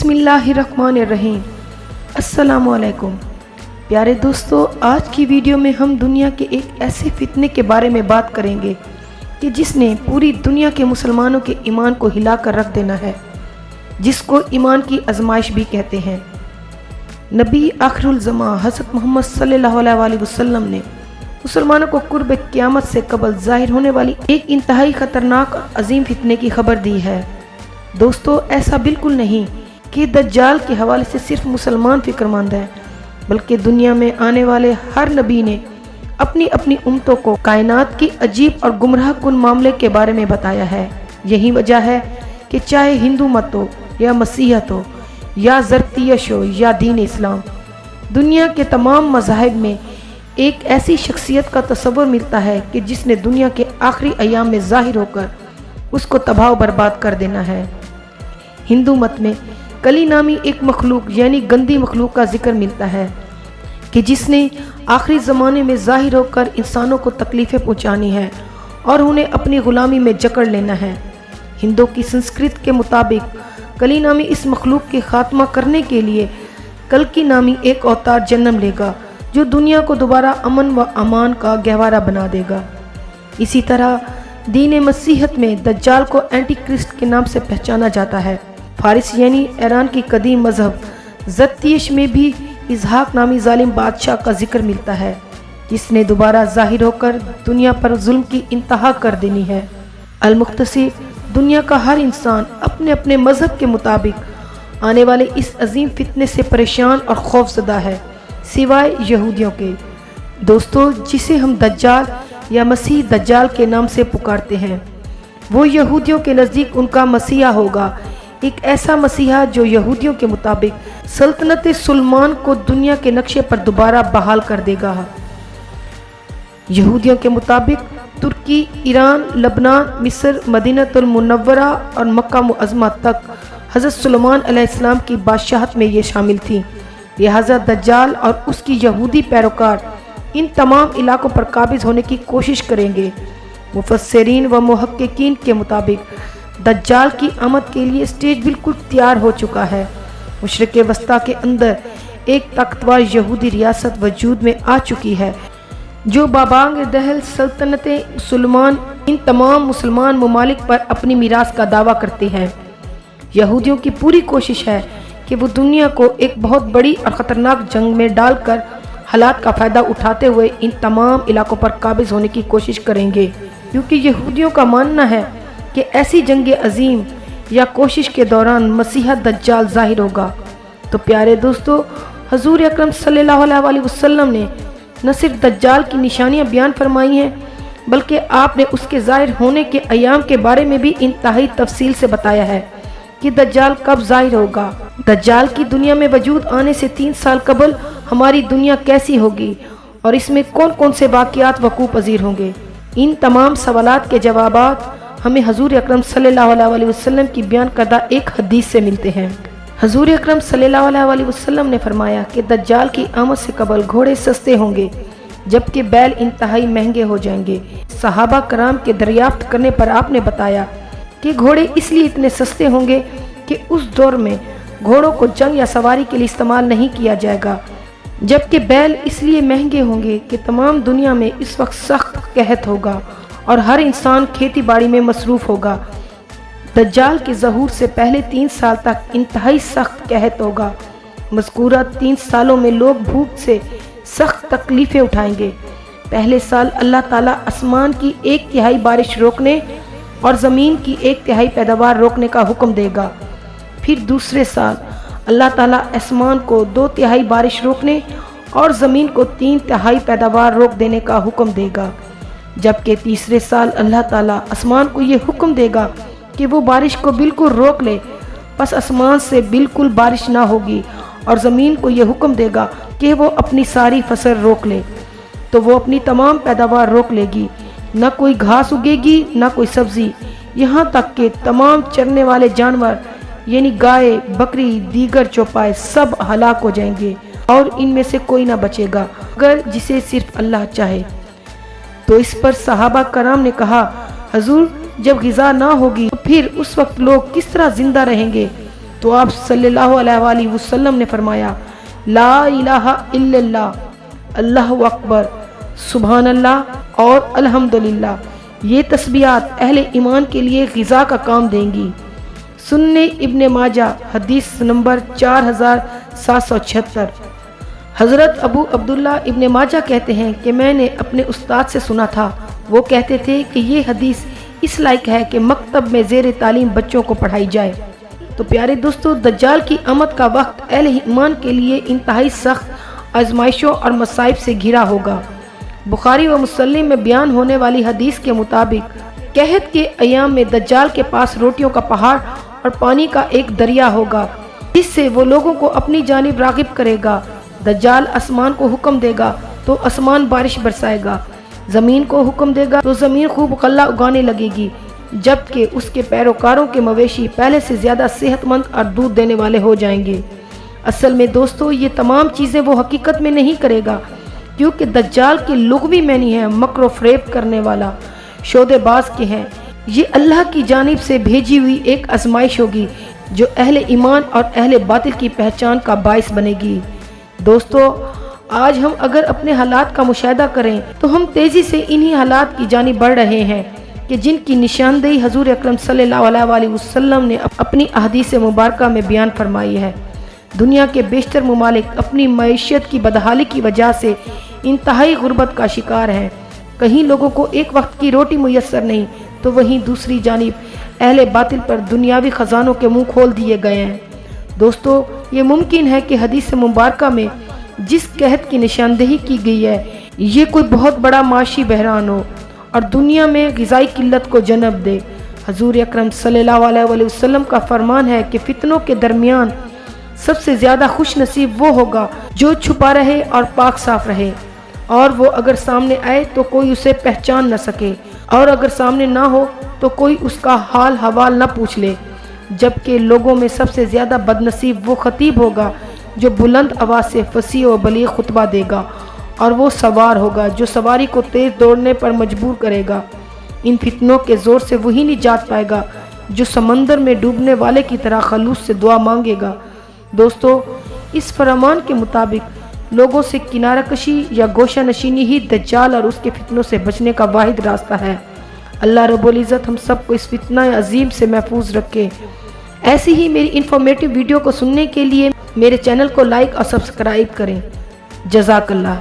बिस्मिल्लाहिर्रहमानिर्रहीम। अस्सलामुअलैकुम प्यारे दोस्तों, आज की वीडियो में हम दुनिया के एक ऐसे फितने के बारे में बात करेंगे कि जिसने पूरी दुनिया के मुसलमानों के ईमान को हिलाकर रख देना है, जिसको ईमान की आजमाइश भी कहते हैं। नबी आखिरुल ज़मां हज़रत मोहम्मद सल्लल्लाहु अलैहि वसल्लम ने मुसलमानों को कुर्ब क़यामत से कबल ज़ाहिर होने वाली एक इंतहाई ख़तरनाक और अजीम फितने की खबर दी है। दोस्तों, ऐसा बिल्कुल नहीं कि दज्जाल के हवाले से सिर्फ मुसलमान फिक्रमंद हैं, बल्कि दुनिया में आने वाले हर नबी ने अपनी अपनी उम्मतों को कायनात की अजीब और गुमराह कुन मामले के बारे में बताया है। यही वजह है कि चाहे हिंदू मत हो या मसीहत हो या ज़रतियश हो या दीन इस्लाम, दुनिया के तमाम मज़ाहिब में एक ऐसी शख्सियत का तस्वुर मिलता है कि जिसने दुनिया के आखिरी अयाम में ज़ाहिर होकर उसको तबाह बर्बाद कर देना है। हिंदू मत में कली नामी एक मखलूक यानी गंदी मखलूक का जिक्र मिलता है कि जिसने आखिरी ज़माने में ज़ाहिर होकर इंसानों को तकलीफ़ें पहुंचानी है और उन्हें अपनी ग़ुलामी में जकड़ लेना है। हिंदू की संस्कृति के मुताबिक कली नामी इस मखलूक के ख़ात्मा करने के लिए कल्कि नामी एक अवतार जन्म लेगा जो दुनिया को दोबारा अमन व अमान का गहवारा बना देगा। इसी तरह दीन मसीहत में दज्जाल को एंटी क्रिस्ट के नाम से पहचाना जाता है। फारिस यानी ईरान की कदीम मजहब ज़रतियश में भी इज़हाक नामी जालिम बादशाह का जिक्र मिलता है, जिसने दोबारा ज़ाहिर होकर दुनिया पर जुल्म की इंतहा कर देनी है। अल-मुख्तसिर दुनिया का हर इंसान अपने अपने मजहब के मुताबिक आने वाले इस अजीम फितने से परेशान और खौफजदा है, सिवाय यहूदियों के। दोस्तों, जिसे हम दज्जाल या मसीह दज्जाल के नाम से पुकारते हैं, वो यहूदियों के नज़दीक उनका मसीहा होगा, एक ऐसा मसीहा जो यहूदियों के मुताबिक सल्तनत सुलेमान को दुनिया के नक्शे पर दोबारा बहाल कर देगा। यहूदियों के मुताबिक तुर्की, ईरान, लबनान, मिस्र, मदीनतुल मुनव्वरा और मक्का मुअज़्ज़मा तक हज़रत सुलेमान अलैहिस्सलाम की बादशाहत में ये शामिल थी। लिहाजा दज्जाल और उसकी यहूदी पैरोकार इन तमाम इलाकों पर काबिज होने की कोशिश करेंगे। मुफस्सिरीन व मुहक्किकीन के मुताबिक दज्जाल की आमद के लिए स्टेज बिल्कुल तैयार हो चुका है। मशरिक़ वस्ता के अंदर एक ताकतवर यहूदी रियासत वजूद में आ चुकी है जो बाबांग दहल सल्तनत सुलेमान इन तमाम मुसलमान ममालिक पर अपनी मीरास का दावा करते हैं। यहूदियों की पूरी कोशिश है कि वो दुनिया को एक बहुत बड़ी और ख़तरनाक जंग में डालकर हालात का फ़ायदा उठाते हुए इन तमाम इलाकों पर काबिज होने की कोशिश करेंगे, क्योंकि यहूदियों का मानना है कि ऐसी जंग अजीम या कोशिश के दौरान मसीहा दज्जाल ज़ाहिर होगा। तो प्यारे दोस्तों, हजूर अकरम सल्लल्लाहु अलैहि वसल्लम ने न सिर्फ दज्जाल की निशानियां बयान फरमाई हैं, बल्कि आपने उसके ज़ाहिर होने के अयाम के बारे में भी इंतहाई तफसील से बताया है कि दज्जाल कब ज़ाहिर होगा। दज्जाल की दुनिया में वजूद आने से 3 साल कबल हमारी दुनिया कैसी होगी और इसमें कौन कौन से वाक़यात वक़ू पज़ीर होंगे। इन तमाम सवालात के जवाबात हमें हजूर अकरम सल्लल्लाहु अलैहि वसल्लम की बयान करदा एक हदीस से मिलते हैं। हजूर अकरम सल्लल्लाहु अलैहि वसल्लम ने फरमाया कि दज्जाल की आमद से कबल घोड़े सस्ते होंगे, जबकि बैल इंतहाई महंगे हो जाएंगे। सहाबा कराम के दरियाफ्त करने पर आपने बताया कि घोड़े इसलिए इतने सस्ते होंगे कि उस दौर में घोड़ों को जंग या सवारी के लिए इस्तेमाल नहीं किया जाएगा, जबकि बैल इसलिए महंगे होंगे कि तमाम दुनिया में इस वक्त सख्त कहत होगा और हर इंसान खेती बाड़ी में मसरूफ़ होगा। दज्जाल के ज़हूर से पहले 3 साल तक इंतहाई सख्त कहत होगा। मज़कूरा 3 सालों में लोग भूख से सख्त तकलीफ़ें उठाएंगे। पहले साल अल्लाह ताला आसमान की 1/3 बारिश रोकने और ज़मीन की 1/3 पैदावार रोकने का हुक्म देगा। फिर दूसरे साल अल्लाह ताला आसमान को 2/3 बारिश रोकने और ज़मीन को 3/3 पैदावार रोक देने का हुक्म देगा, जबकि तीसरे साल अल्लाह ताला आसमान को ये हुक्म देगा कि वो बारिश को बिल्कुल रोक ले, बस आसमान से बिल्कुल बारिश ना होगी, और ज़मीन को ये हुक्म देगा कि वो अपनी सारी फसल रोक ले, तो वो अपनी तमाम पैदावार रोक लेगी। ना कोई घास उगेगी, ना कोई सब्ज़ी, यहाँ तक कि तमाम चरने वाले जानवर यानी गाय, बकरी, दीगर चौपाए सब हलाक हो जाएंगे और इनमें से कोई ना बचेगा अगर जिसे सिर्फ अल्लाह चाहे। तो इस पर सहाबा कराम ने कहा, हजूर, जब ग़िज़ा ना होगी तो फिर उस वक्त लोग किस तरह जिंदा रहेंगे? तो आप सल्लल्लाहु अलैहि वसल्लम ने फरमाया, ला इलाहा इल्लल्लाह, अल्लाहु अकबर, सुभान अल्लाह और अल्हम्दुलिल्लाह। ये तस्बीहात अहले ईमान के लिए ग़िज़ा का काम देंगी। सुन्ने इब्ने माजा हदीस नंबर 4776। हज़रत अबू अब्दुल्ला इब्ने माजा कहते हैं कि मैंने अपने उस्ताद से सुना था, वो कहते थे कि ये हदीस इस लायक है कि मकतब में ज़ेर तालीम बच्चों को पढ़ाई जाए। तो प्यारे दोस्तों, दज्जाल की आमद का वक्त अहले ईमान के लिए इंतहाई सख्त आजमाइशों और मसाइब से घिरा होगा। बुखारी व मुस्लिम में बयान होने वाली हदीस के मुताबिक कहत के अयाम में दज्जाल के पास रोटियों का पहाड़ और पानी का एक दरिया होगा, जिससे वो लोगों को अपनी जानिब रागिब करेगा। दज्जाल आसमान को हुक्म देगा तो आसमान बारिश बरसाएगा, ज़मीन को हुक्म देगा तो ज़मीन खूब गल्ला उगाने लगेगी, जबकि उसके पैरोकारों के मवेशी पहले से ज़्यादा सेहतमंद और दूध देने वाले हो जाएंगे। असल में दोस्तों, ये तमाम चीज़ें वो हकीकत में नहीं करेगा, क्योंकि दज्जाल के लुग़वी मैनी है मकर फ़रेब करने वाला, शोदेबाज के हैं। ये अल्लाह की जानिब से भेजी हुई एक आजमाइश होगी जो अहले ईमान और अहले बातिल की पहचान का बाइस बनेगी। दोस्तों, आज हम अगर अपने हालात का मुशाहिदा करें तो हम तेज़ी से इन्हीं हालात की जानिब बढ़ रहे हैं कि जिनकी निशानदेही हजूर अकरम सल्लल्लाहु अलैहि वसल्लम ने अपनी अहदीस मुबारका में बयान फरमाई है। दुनिया के बेशतर ममालिक अपनी मईशत की बदहाली की वजह से इंतहाई गुर्बत का शिकार हैं। कहीं लोगों को एक वक्त की रोटी मुयस्सर नहीं, तो वहीं दूसरी जानिब अहले बातिल पर दुनियावी ख़जानों के मुंह खोल दिए गए हैं। दोस्तों, ये मुमकिन है कि हदीस मुबारका में जिस कहत की निशानदेही की गई है, ये कोई बहुत बड़ा माशी बहरान हो और दुनिया में ग़िज़ाई किल्लत को जन्म दे। हजूर अकरम सल्लल्लाहु अलैहि वसल्लम का फरमान है कि फितनों के दरमियान सबसे ज़्यादा खुश नसीब वो होगा जो छुपा रहे और पाक साफ रहे, और वो अगर सामने आए तो कोई उसे पहचान न सके, और अगर सामने ना हो तो कोई उसका हाल हवाल न पूछ ले। जबकि लोगों में सबसे ज़्यादा बदनसीब वो खतीब होगा जो बुलंद आवाज़ से फसीह व बलीग खुतबा देगा, और वो सवार होगा जो सवारी को तेज़ दौड़ने पर मजबूर करेगा। इन फितनों के ज़ोर से वही निजात पाएगा जो समंदर में डूबने वाले की तरह खलूस से दुआ मांगेगा। दोस्तों, इस फरमान के मुताबिक लोगों से किनारा कशी या गोशा नशीनी ही दज्जाल और उसके फितनों से बचने का वाहिद रास्ता है। अल्लाह रब्बुल इज़्ज़त हम सबको इस फितना अजीम से महफूज रखे। ऐसी ही मेरी इंफॉर्मेटिव वीडियो को सुनने के लिए मेरे चैनल को लाइक और सब्सक्राइब करें। जज़ाकल्लाह।